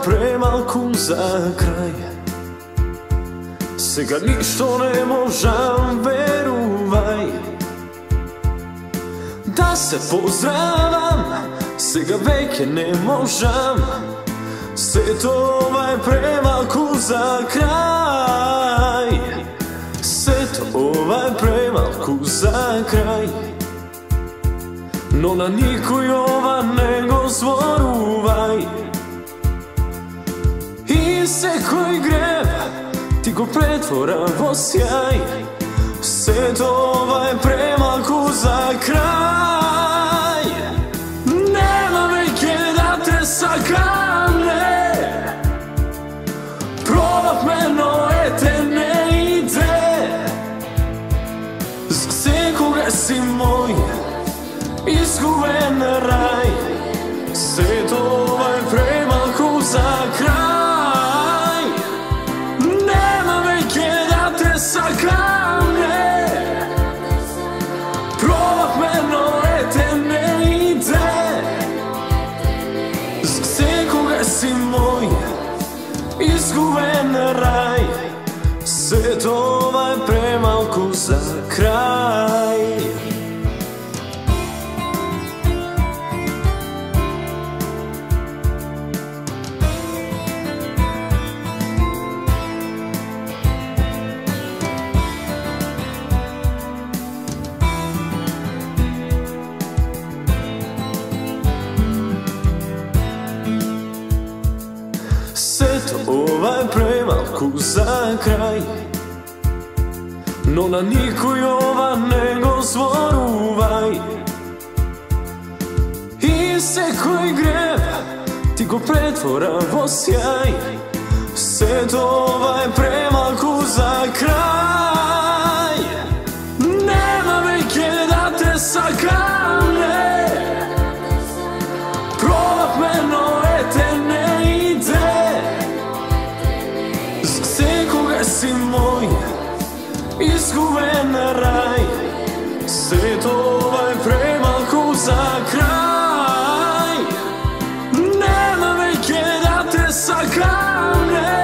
premalku za kraj. Сега нищо не можам, верувай. Да се поздравам, сега веќе не можам. Се това е премалку за крај. Се това е премалку за крај. Но на никој ова не го зборувај. И секој грев ти го претвора во сјај. Се това е премалку за крај. Нема веќе да те сакам, не. Пробавме, но ете не иде. За секога си мој изгубен рај. Се това е премалку за крај. Нема веќе да те сакам, не. Пробавме, но ете не иде. За секога си мој изгубен рај. Се това е премалку за крај. Това е премалку за крај. Но на никој ова не го зборувај. И секој грев ти го претвора во сјај. Се това е премалку за крај. Нема веќе да те сакам, не. Пробавме, но ете не иде. Си мој изгубен рај. Се това е премалку за крај. Нема веќе да те сакам, не.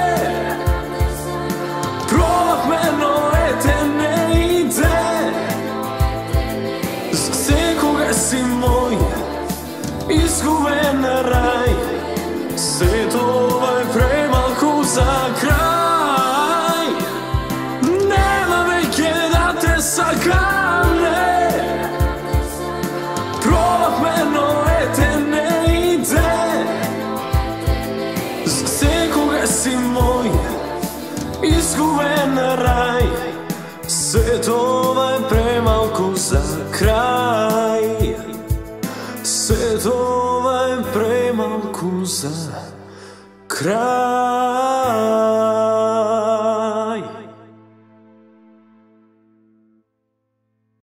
Пробавме, но ете не иде. За секога си мој изгубен рај. Се това е премалку за крај. Сакам, не. Пробавме, но ете не иде. За секога си мој изгубен рај. Се това е премалку за крај. Се това е премалку за крај.